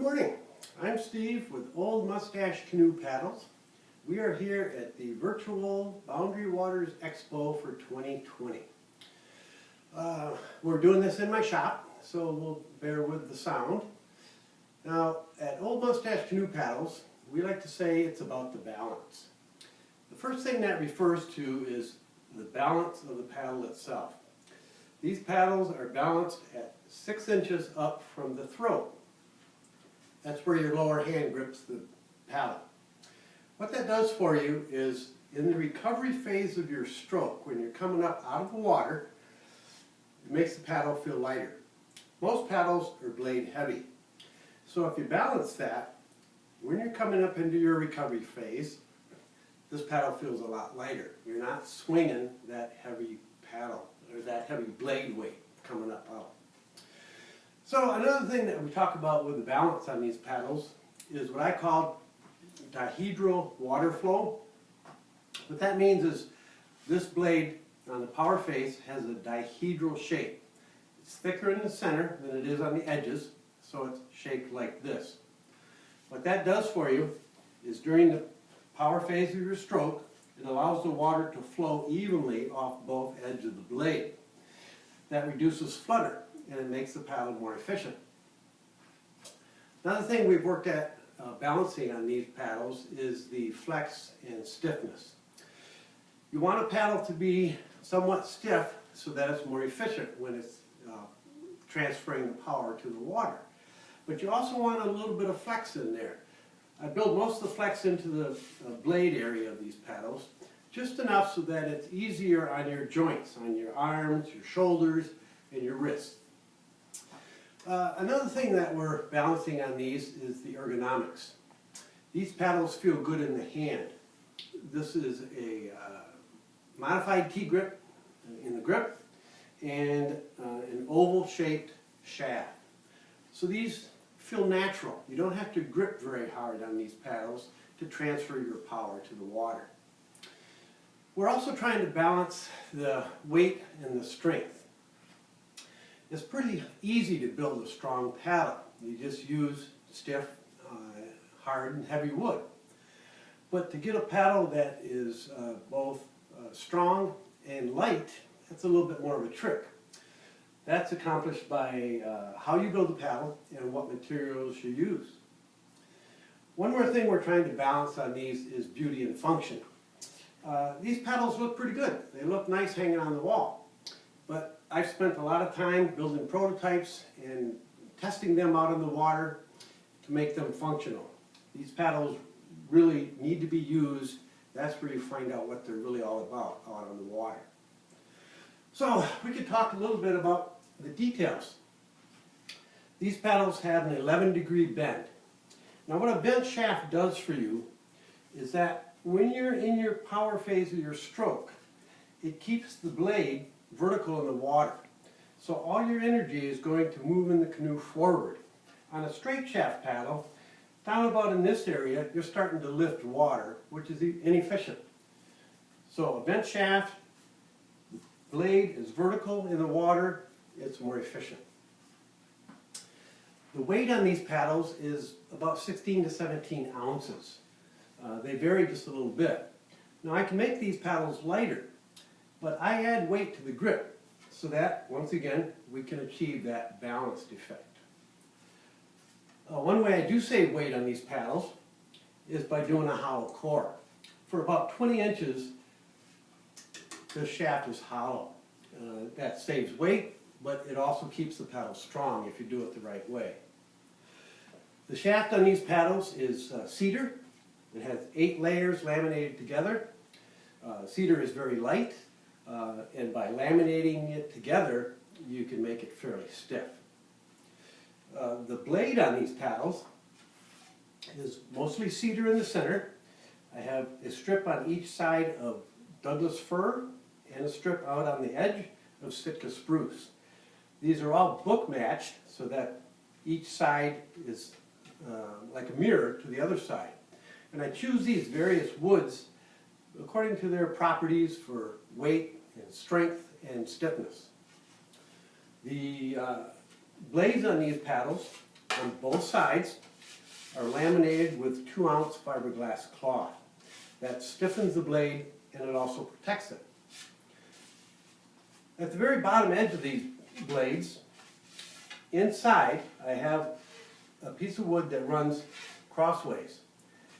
morning. I'm Steve with Old Mustache Canoe Paddles. We are here at the virtual Boundary Waters Expo for 2020. We're doing this in my shop, so we'll bear with the sound. Now, at Old Mustache Canoe Paddles, we like to say it's about the balance. The first thing that refers to is the balance of the paddle itself. These paddles are balanced at 6 inches up from the throat. That's where your lower hand grips the paddle. What that does for you is, in the recovery phase of your stroke, when you're coming up out of the water, it makes the paddle feel lighter. Most paddles are blade heavy. So if you balance that, when you're coming up into your recovery phase, this paddle feels a lot lighter. You're not swinging that heavy paddle, or that heavy blade weight coming up out. So another thing that we talk about with the balance on these paddles is what I call dihedral water flow. What that means is this blade on the power face has a dihedral shape. It's thicker in the center than it is on the edges, so it's shaped like this. What that does for you is during the power phase of your stroke, it allows the water to flow evenly off both edges of the blade. That reduces flutter, and it makes the paddle more efficient. Another thing we've worked at balancing on these paddles is the flex and stiffness. You want a paddle to be somewhat stiff so that it's more efficient when it's transferring the power to the water. But you also want a little bit of flex in there. I build most of the flex into the blade area of these paddles, just enough so that it's easier on your joints, on your arms, your shoulders, and your wrists. Another thing that we're balancing on these is the ergonomics. These paddles feel good in the hand. This is a modified T-grip in the grip and an oval-shaped shaft. So these feel natural. You don't have to grip very hard on these paddles to transfer your power to the water. We're also trying to balance the weight and the strength. It's pretty easy to build a strong paddle. You just use stiff, hard, and heavy wood. But to get a paddle that is both strong and light, that's a little bit more of a trick. That's accomplished by how you build the paddle and what materials you use. One more thing we're trying to balance on these is beauty and function. These paddles look pretty good. They look nice hanging on the wall. But I've spent a lot of time building prototypes and testing them out in the water to make them functional. These paddles really need to be used. That's where you find out what they're really all about out on the water. So we could talk a little bit about the details. These paddles have an 11-degree bend. Now what a bent shaft does for you is that when you're in your power phase of your stroke, it keeps the blade vertical in the water. So all your energy is going to move in the canoe forward. On a straight shaft paddle, down about in this area, you're starting to lift water, which is inefficient. So a bent shaft, the blade is vertical in the water, it's more efficient. The weight on these paddles is about 16 to 17 ounces. They vary just a little bit. Now I can make these paddles lighter, but I add weight to the grip so that, once again, we can achieve that balanced effect. One way I do save weight on these paddles is by doing a hollow core. For about 20 inches, the shaft is hollow. That saves weight, but it also keeps the paddle strong if you do it the right way. The shaft on these paddles is cedar. It has 8 layers laminated together. Cedar is very light, and by laminating it together, you can make it fairly stiff. The blade on these paddles is mostly cedar in the center. I have a strip on each side of Douglas fir and a strip out on the edge of Sitka spruce. These are all book matched so that each side is like a mirror to the other side. And I choose these various woods according to their properties for weight and strength and stiffness. The blades on these paddles on both sides are laminated with 2-ounce fiberglass cloth. That stiffens the blade and it also protects it. At the very bottom edge of these blades, inside, I have a piece of wood that runs crossways.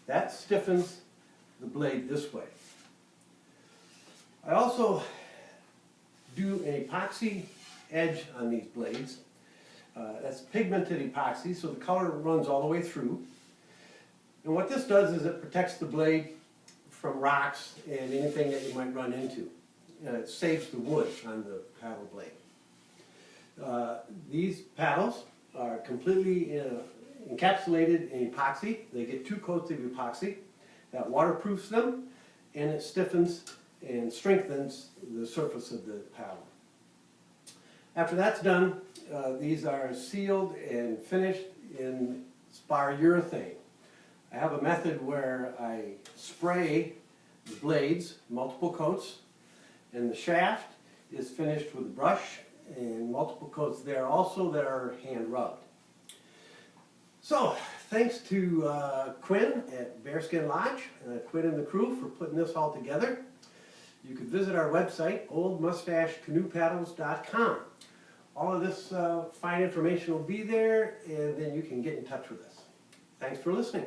That stiffens the blade this way. I also do an epoxy edge on these blades. That's pigmented epoxy, so the color runs all the way through. And what this does is it protects the blade from rocks and anything that you might run into. It saves the wood on the paddle blade. These paddles are completely encapsulated in epoxy. They get 2 coats of epoxy. That waterproofs them, and it stiffens and strengthens the surface of the paddle. After that's done, these are sealed and finished in spar urethane. I have a method where I spray the blades, multiple coats, and the shaft is finished with a brush and multiple coats there also that are hand rubbed. So, thanks to Quinn at Bearskin Lodge, Quinn and the crew for putting this all together. You can visit our website, oldmustachecanoepaddles.com. All of this fine information will be there, and then you can get in touch with us. Thanks for listening.